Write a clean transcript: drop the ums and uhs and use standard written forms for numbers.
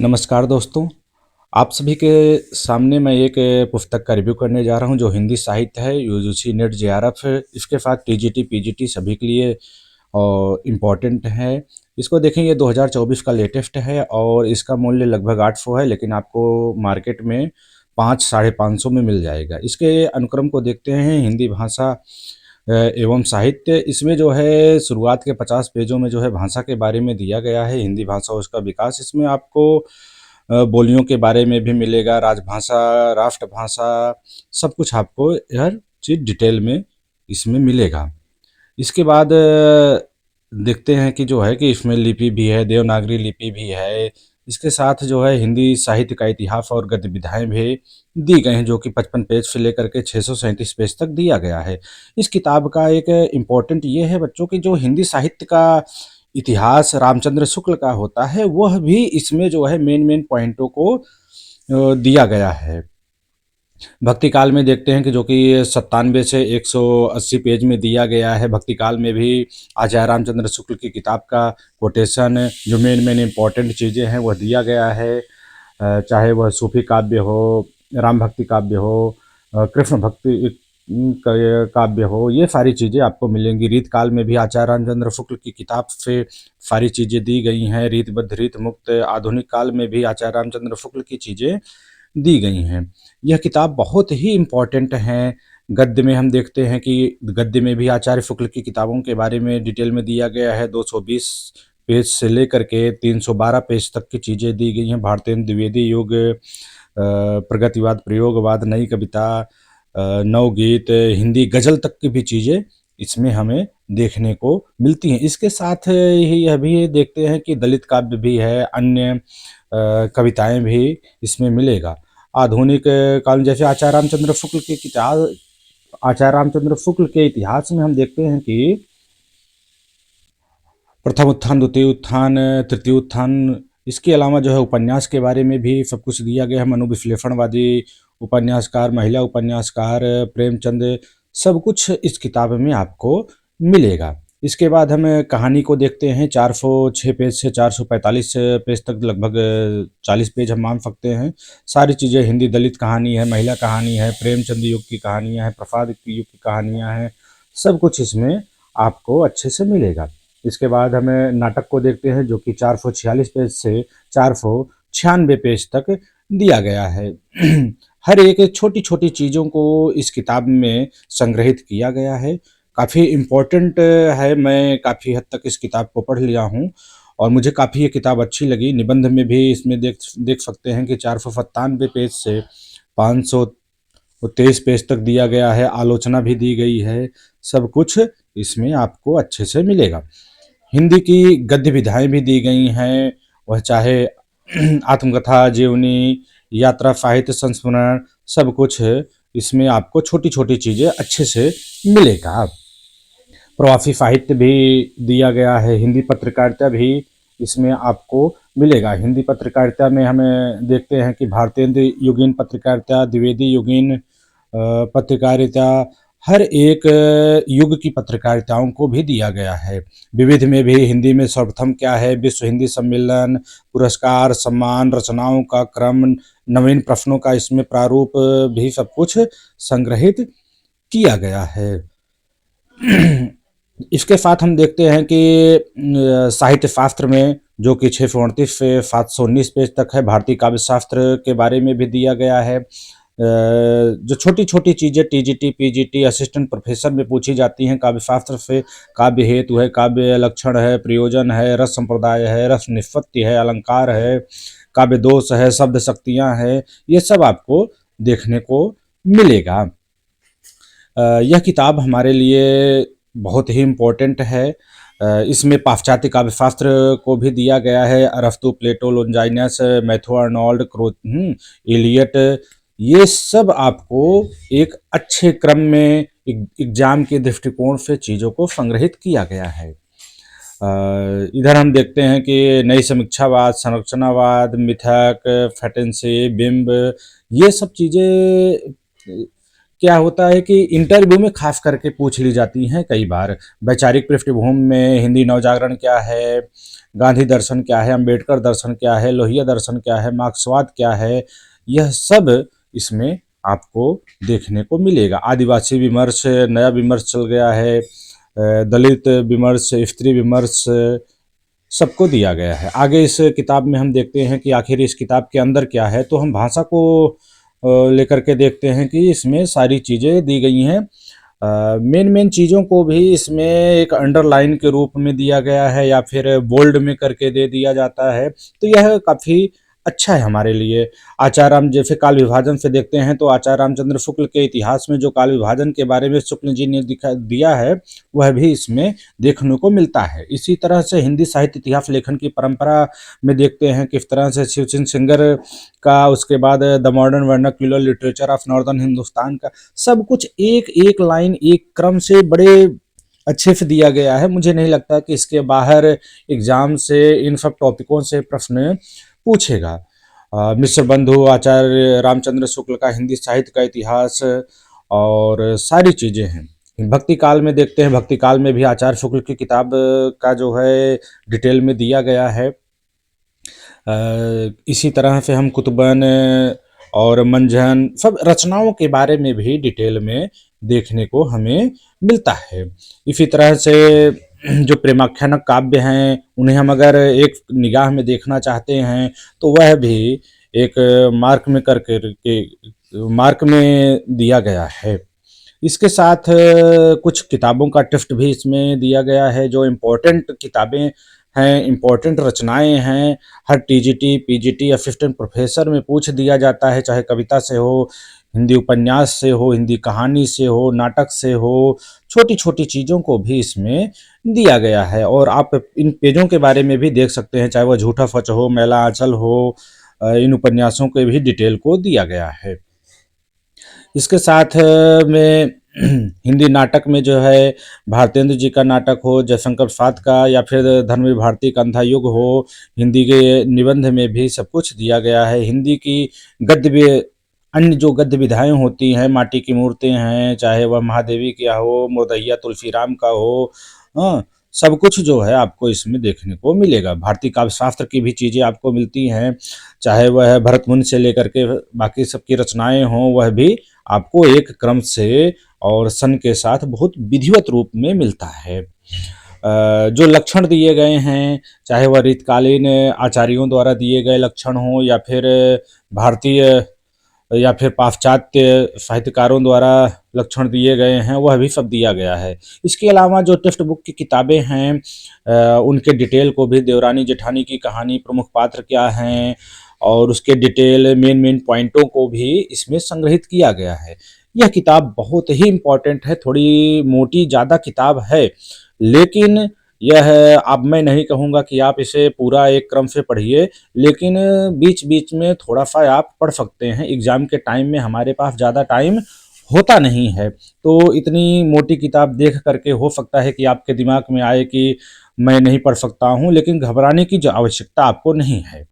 नमस्कार दोस्तों, आप सभी के सामने मैं एक पुस्तक का रिव्यू करने जा रहा हूँ जो हिंदी साहित्य है, यूजीसी नेट जेआरएफ है, इसके साथ टीजीटी, पीजीटी सभी के लिए इम्पोर्टेंट है। इसको देखें, ये 2024 का लेटेस्ट है और इसका मूल्य लगभग 800 है, लेकिन आपको मार्केट में 5 साढ़े 500 में मिल जाएगा। इसके अनुक्रम को देखते हैं, हिंदी भाषा एवं साहित्य। इसमें जो है शुरुआत के 50 पेजों में जो है भाषा के बारे में दिया गया है, हिंदी भाषा और उसका विकास। इसमें आपको बोलियों के बारे में भी मिलेगा, राजभाषा, राष्ट्रभाषा, सब कुछ आपको हर चीज़ डिटेल में इसमें मिलेगा। इसके बाद देखते हैं कि जो है कि इसमें लिपि भी है, देवनागरी लिपि भी है। इसके साथ जो है हिंदी साहित्य का इतिहास और गतिविधियाँ भी दी गई हैं, जो कि 55 पेज से लेकर के 637 पेज तक दिया गया है। इस किताब का एक इम्पोर्टेंट ये है बच्चों कि जो हिंदी साहित्य का इतिहास रामचंद्र शुक्ल का होता है, वह भी इसमें जो है मेन पॉइंटों को दिया गया है। भक्ति काल में देखते हैं कि जो कि 97 से 180 पेज में दिया गया है। भक्ति काल में भी आचार्य रामचंद्र शुक्ल की किताब का कोटेशन, जो मेन इम्पोर्टेंट चीज़ें हैं वह दिया गया है। चाहे वह सूफी काव्य हो, राम भक्ति काव्य हो, कृष्ण भक्ति काव्य हो, ये सारी चीज़ें आपको मिलेंगी। रीत काल में भी आचार्य रामचंद्र शुक्ल की किताब से सारी चीज़ें दी गई हैं। रीतबद्ध, रीत मुक्त। आधुनिक काल में भी आचार्य रामचंद्र शुक्ल की चीज़ें दी गई हैं। यह किताब बहुत ही इम्पॉर्टेंट है। गद्य में हम देखते हैं कि गद्य में भी आचार्य शुक्ल की किताबों के बारे में डिटेल में दिया गया है। 220 पेज से लेकर के 312 पेज तक की चीज़ें दी गई हैं। भारतेंदु द्विवेदी युग, प्रगतिवाद, प्रयोगवाद, नई कविता, नवगीत, हिंदी गज़ल तक की भी चीज़ें इसमें हमें देखने को मिलती हैं। इसके साथ ही यह भी देखते हैं कि दलित काव्य भी है, अन्य कविताएं भी इसमें मिलेगा। आधुनिक काल में जैसे आचार्य रामचंद्र शुक्ल की किताब, आचार्य रामचंद्र शुक्ल के इतिहास में हम देखते हैं कि प्रथम उत्थान, द्वितीय उत्थान, तृतीय उत्थान, इसके अलावा जो है उपन्यास के बारे में भी सब कुछ दिया गया है। मनोविश्लेषणवादी उपन्यासकार, महिला उपन्यासकार, प्रेमचंद, सब कुछ इस किताब में आपको मिलेगा। इसके बाद हम कहानी को देखते हैं। 406 पेज से 445 पेज तक, लगभग 40 पेज हम मान सकते हैं। सारी चीज़ें हिंदी दलित कहानी है, महिला कहानी है, प्रेमचंद युग की कहानियाँ हैं, प्रसाद युग की कहानियाँ हैं, सब कुछ इसमें आपको अच्छे से मिलेगा। इसके बाद हमें नाटक को देखते हैं, जो कि 446 पेज से 496 पेज तक दिया गया है। हर एक छोटी छोटी चीज़ों को इस किताब में संग्रहित किया गया है। काफ़ी इम्पोर्टेंट है। मैं काफ़ी हद तक इस किताब को पढ़ लिया हूँ और मुझे काफ़ी ये किताब अच्छी लगी। निबंध में भी इसमें देख सकते हैं कि 497 पेज से 523 पेज तक दिया गया है। आलोचना भी दी गई है। सब कुछ इसमें आपको अच्छे से मिलेगा। हिंदी की गद्य विधाएँ भी दी गई हैं, वह चाहे आत्मकथा, जीवनी, यात्रा, साहित्य संस्मरण, सब कुछ इसमें आपको छोटी-छोटी चीज़ें अच्छे से मिलेगा। प्रवासी साहित्य भी दिया गया है। हिंदी पत्रकारिता भी इसमें आपको मिलेगा। हिंदी पत्रकारिता में हमें देखते हैं कि भारतेंदु युगीन पत्रकारिता, द्विवेदी युगीन पत्रकारिता, हर एक युग की पत्रकारिताओं को भी दिया गया है। विविध में भी हिंदी में सर्वप्रथम क्या है, विश्व हिंदी सम्मेलन, पुरस्कार, सम्मान, रचनाओं का क्रम, नवीन प्रश्नों का इसमें प्रारूप भी सब कुछ संग्रहित किया गया है। इसके साथ हम देखते हैं कि साहित्य शास्त्र में, जो कि 638 से 719 पेज तक है, भारतीय काव्य शास्त्र के बारे में भी दिया गया है। जो छोटी छोटी चीज़ें टीजीटी, पीजीटी, असिस्टेंट प्रोफेसर में पूछी जाती हैं काव्य शास्त्र से, काव्य हेतु है, काव्य लक्षण है, प्रयोजन है, रस संप्रदाय है, रस निष्पत्ति है, अलंकार है, काव्य दोष है, शब्द शक्तियाँ हैं, ये सब आपको देखने को मिलेगा। यह किताब हमारे लिए बहुत ही इम्पोर्टेंट है। इसमें पाश्चात्य काव्यशास्त्र को भी दिया गया है। अरस्तु, प्लेटो, लोंजाइनस, मैथ्यू आर्नोल्ड, इलियट, ये सब आपको एक अच्छे क्रम में एग्जाम के दृष्टिकोण से चीज़ों को संग्रहित किया गया है। इधर हम देखते हैं कि नई समीक्षावाद, संरचनावाद, मिथक, फैटेंसी, बिंब, ये सब चीज़ें क्या होता है कि इंटरव्यू में खास करके पूछ ली जाती हैं कई बार। वैचारिक पृष्ठभूमि में हिंदी नवजागरण क्या है, गांधी दर्शन क्या है, अंबेडकर दर्शन क्या है, लोहिया दर्शन क्या है, मार्क्सवाद क्या है, यह सब इसमें आपको देखने को मिलेगा। आदिवासी विमर्श, नया विमर्श चल गया है, दलित विमर्श, स्त्री विमर्श, सबको दिया गया है। आगे इस किताब में हम देखते हैं कि आखिर इस किताब के अंदर क्या है, तो हम भाषा को लेकर के देखते हैं कि इसमें सारी चीज़ें दी गई हैं। मेन मेन चीज़ों को भी इसमें एक अंडरलाइन के रूप में दिया गया है या फिर बोल्ड में करके दे दिया जाता है, तो यह काफ़ी अच्छा है हमारे लिए। आचार्य राम, जैसे काल विभाजन से देखते हैं तो आचार्य रामचंद्र शुक्ल के इतिहास में जो काल विभाजन के बारे में शुक्ल जी ने दिखा दिया है, वह भी इसमें देखने को मिलता है। इसी तरह से हिंदी साहित्य इतिहास लेखन की परंपरा में देखते हैं किस तरह से शिव सिंह सिंगर का, उसके बाद the modern vernacular literature of northern Hindustan का, सब कुछ एक एक लाइन एक क्रम से बड़े अच्छे से दिया गया है। मुझे नहीं लगता कि इसके बाहर एग्जाम से इन सब टॉपिकों से प्रश्न पूछेगा। मिश्र बंधु, आचार्य रामचंद्र शुक्ल का हिंदी साहित्य का इतिहास और सारी चीज़ें हैं। भक्ति काल में देखते हैं, भक्ति काल में भी आचार्य शुक्ल की किताब का जो है डिटेल में दिया गया है। इसी तरह से हम कुतुबन और मंझन, सब रचनाओं के बारे में भी डिटेल में देखने को हमें मिलता है। इसी तरह से जो प्रेमाख्यानक काव्य हैं, उन्हें हम अगर एक निगाह में देखना चाहते हैं तो वह भी एक मार्क में मार्क में दिया गया है। इसके साथ कुछ किताबों का टेस्ट भी इसमें दिया गया है, जो इम्पोर्टेंट किताबें हैं, इम्पोर्टेंट रचनाएं हैं। हर टीजीटी, पीजीटी, असिस्टेंट प्रोफेसर में पूछ दिया जाता है, चाहे कविता से हो, हिंदी उपन्यास से हो, हिंदी कहानी से हो, नाटक से हो, छोटी छोटी चीज़ों को भी इसमें दिया गया है। और आप इन पेजों के बारे में भी देख सकते हैं, चाहे वह झूठा सच हो, मैला आंचल हो, इन उपन्यासों के भी डिटेल को दिया गया है। इसके साथ में हिंदी नाटक में जो है भारतेंद्र जी का नाटक हो, जयशंकर प्रसाद का, या फिर धर्मवीर भारती का अंधा युग हो, हिंदी के निबंध में भी सब कुछ दिया गया है। हिंदी की गद्य भी, अन्य जो गद्य विधाएं होती हैं, माटी की मूर्तें हैं, चाहे वह महादेवी का हो, मोदहिया तुलसीराम का हो, हाँ, सब कुछ जो है आपको इसमें देखने को मिलेगा। भारतीय काव्य शास्त्र की भी चीज़ें आपको मिलती हैं, चाहे वह भरत मुनि से लेकर के बाकी सबकी रचनाएं हों, वह भी आपको एक क्रम से और सन के साथ बहुत विधिवत रूप में मिलता है। जो लक्षण दिए गए हैं, चाहे वह रीतकालीन आचार्यों द्वारा दिए गए लक्षण हों या फिर भारतीय या फिर पाश्चात्य साहित्यकारों द्वारा लक्षण दिए गए हैं, वह भी सब दिया गया है। इसके अलावा जो टेक्स्ट बुक की किताबें हैं, उनके डिटेल को भी, देवरानी जेठानी की कहानी, प्रमुख पात्र क्या हैं, और उसके डिटेल मेन मेन पॉइंटों को भी इसमें संग्रहित किया गया है। यह किताब बहुत ही इम्पोर्टेंट है, थोड़ी मोटी ज़्यादा किताब है, लेकिन यह, अब मैं नहीं कहूँगा कि आप इसे पूरा एक क्रम से पढ़िए, लेकिन बीच बीच में थोड़ा सा आप पढ़ सकते हैं। एग्ज़ाम के टाइम में हमारे पास ज़्यादा टाइम होता नहीं है, तो इतनी मोटी किताब देख करके हो सकता है कि आपके दिमाग में आए कि मैं नहीं पढ़ सकता हूँ, लेकिन घबराने की जो आवश्यकता आपको नहीं है।